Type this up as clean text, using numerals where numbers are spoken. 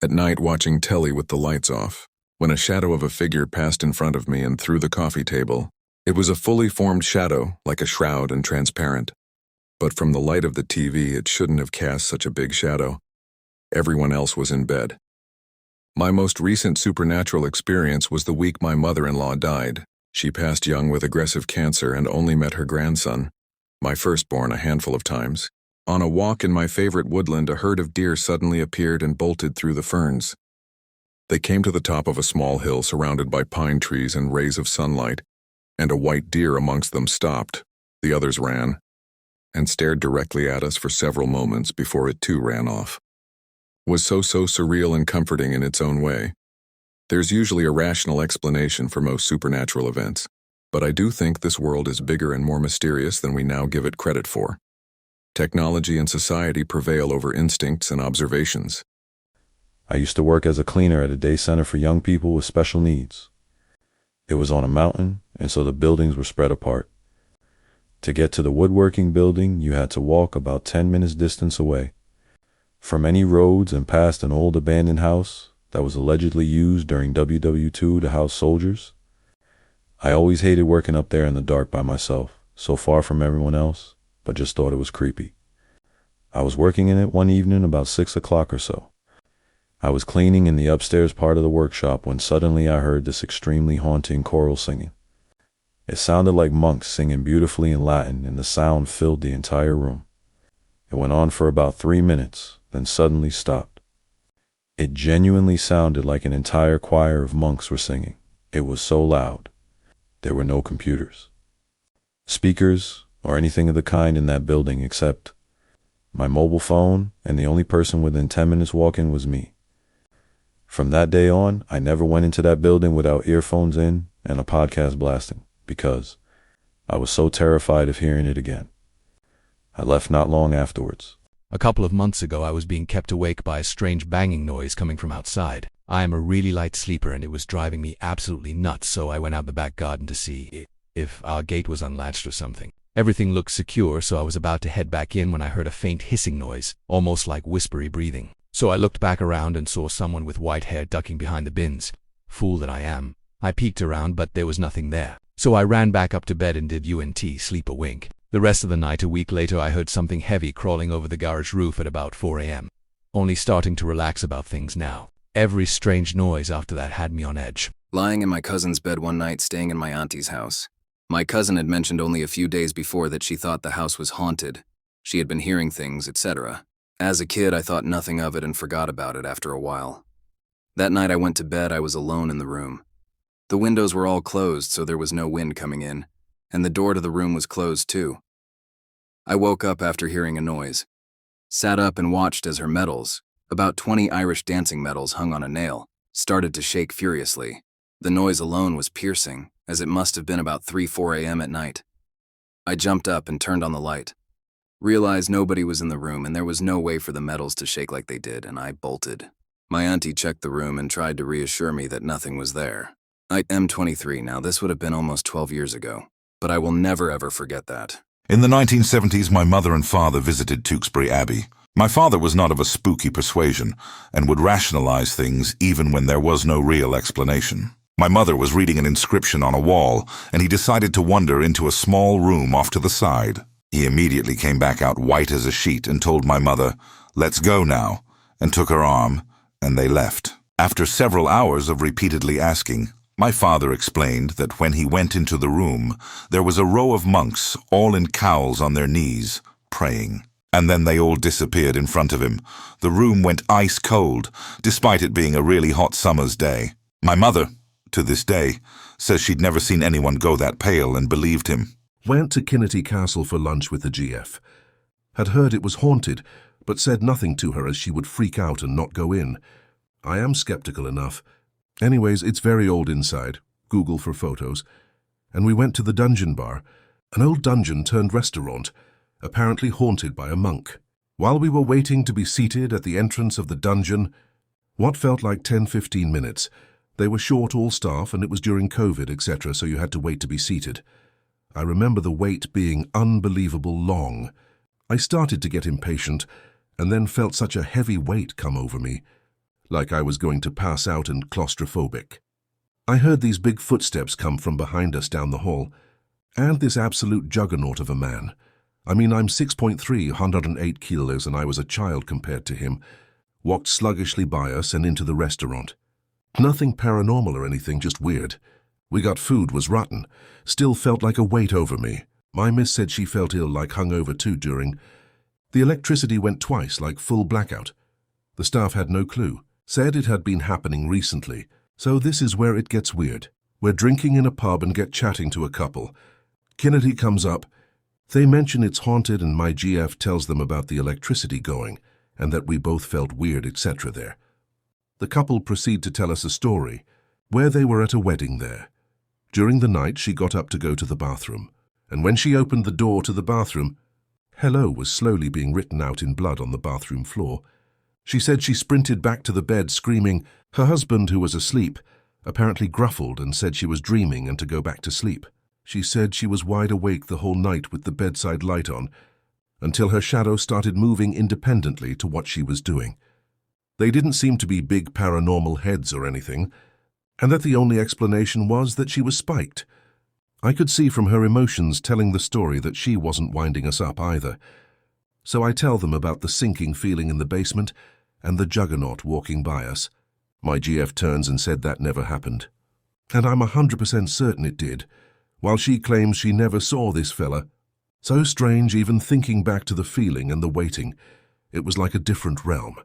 at night watching telly with the lights off, when a shadow of a figure passed in front of me and through the coffee table. It was a fully formed shadow, like a shroud and transparent. But from the light of the TV, it shouldn't have cast such a big shadow. Everyone else was in bed. My most recent supernatural experience was the week my mother-in-law died. She passed young with aggressive cancer and only met her grandson, my firstborn, a handful of times. On a walk in my favorite woodland, a herd of deer suddenly appeared and bolted through the ferns. They came to the top of a small hill surrounded by pine trees and rays of sunlight, and a white deer amongst them stopped. The others ran, and stared directly at us for several moments before it too ran off. Was so surreal and comforting in its own way. There's usually a rational explanation for most supernatural events, but I do think this world is bigger and more mysterious than we now give it credit for. Technology and society prevail over instincts and observations. I used to work as a cleaner at a day center for young people with special needs. It was on a mountain, and so the buildings were spread apart. To get to the woodworking building, you had to walk about 10 minutes distance away. From any roads and past an old abandoned house that was allegedly used during WW2 to house soldiers. I always hated working up there in the dark by myself, so far from everyone else, but just thought it was creepy. I was working in it one evening about 6 o'clock or so. I was cleaning in the upstairs part of the workshop when suddenly I heard this extremely haunting choral singing. It sounded like monks singing beautifully in Latin, and the sound filled the entire room. It went on for about 3 minutes, then suddenly stopped. It genuinely sounded like an entire choir of monks were singing. It was so loud. There were no computers, speakers, or anything of the kind in that building except my mobile phone, and the only person within 10 minutes walking was me. From that day on, I never went into that building without earphones in and a podcast blasting, because I was so terrified of hearing it again. I left not long afterwards. A couple of months ago, I was being kept awake by a strange banging noise coming from outside. I am a really light sleeper, and it was driving me absolutely nuts, so I went out the back garden to see if our gate was unlatched or something. Everything looked secure, so I was about to head back in when I heard a faint hissing noise, almost like whispery breathing. So I looked back around and saw someone with white hair ducking behind the bins. Fool that I am. I peeked around, but there was nothing there. So I ran back up to bed and did sleep a wink. The rest of the night, a week later, I heard something heavy crawling over the garage roof at about 4 a.m. Only starting to relax about things now. Every strange noise after that had me on edge. Lying in my cousin's bed one night, staying in my auntie's house. My cousin had mentioned only a few days before that she thought the house was haunted. She had been hearing things, etc. As a kid, I thought nothing of it and forgot about it after a while. That night I went to bed, I was alone in the room. The windows were all closed, so there was no wind coming in, and the door to the room was closed too. I woke up after hearing a noise, sat up and watched as her medals, about 20 Irish dancing medals hung on a nail, started to shake furiously. The noise alone was piercing, as it must have been about 3-4 a.m. at night. I jumped up and turned on the light. Realized nobody was in the room and there was no way for the medals to shake like they did, and I bolted. My auntie checked the room and tried to reassure me that nothing was there. I am 23 now. This would have been almost 12 years ago, but I will never ever forget that. In the 1970s, my mother and father visited Tewkesbury Abbey. My father was not of a spooky persuasion and would rationalize things even when there was no real explanation. My mother was reading an inscription on a wall, and he decided to wander into a small room off to the side. He immediately came back out white as a sheet and told my mother, "Let's go now," and took her arm, and they left. After several hours of repeatedly asking, my father explained that when he went into the room, there was a row of monks, all in cowls on their knees, praying. And then they all disappeared in front of him. The room went ice cold, despite it being a really hot summer's day. My mother, to this day, says she'd never seen anyone go that pale and believed him. Went to Kinnety Castle for lunch with the GF. Had heard it was haunted, but said nothing to her as she would freak out and not go in. I am skeptical enough. Anyways, it's very old inside. Google for photos. And we went to the Dungeon Bar, an old dungeon turned restaurant, apparently haunted by a monk. While we were waiting to be seated at the entrance of the dungeon, what felt like 10-15 minutes, they were short all staff and it was during COVID, etc., so you had to wait to be seated. I remember the wait being unbelievable long. I started to get impatient and then felt such a heavy weight come over me. like I was going to pass out and claustrophobic. I heard these big footsteps come from behind us down the hall, and this absolute juggernaut of a man. I mean, I'm 6'3", 108 kilos, and I was a child compared to him, walked sluggishly by us and into the restaurant. Nothing paranormal or anything, just weird. We got food, was rotten, still felt like a weight over me. My miss said she felt ill, like hungover too during. The electricity went twice, like full blackout. The staff had no clue, said it had been happening recently. So this is where it gets weird. We're drinking in a pub and get chatting to a couple. Kennedy comes up. They mention it's haunted and my GF tells them about the electricity going and that we both felt weird, etc. there. The couple proceed to tell us a story where they were at a wedding there. During the night, she got up to go to the bathroom, and when she opened the door to the bathroom, "Hello" was slowly being written out in blood on the bathroom floor. She said she sprinted back to the bed screaming. Her husband, who was asleep, apparently gruffled and said she was dreaming and to go back to sleep. She said she was wide awake the whole night with the bedside light on, until her shadow started moving independently to what she was doing. They didn't seem to be big paranormal heads or anything, and that the only explanation was that she was spiked. I could see from her emotions telling the story that she wasn't winding us up either. So I tell them about the sinking feeling in the basement and the juggernaut walking by us. My GF turns and said that never happened. And I'm 100% certain it did, while she claims she never saw this fella. So strange, even thinking back to the feeling and the waiting. It was like a different realm.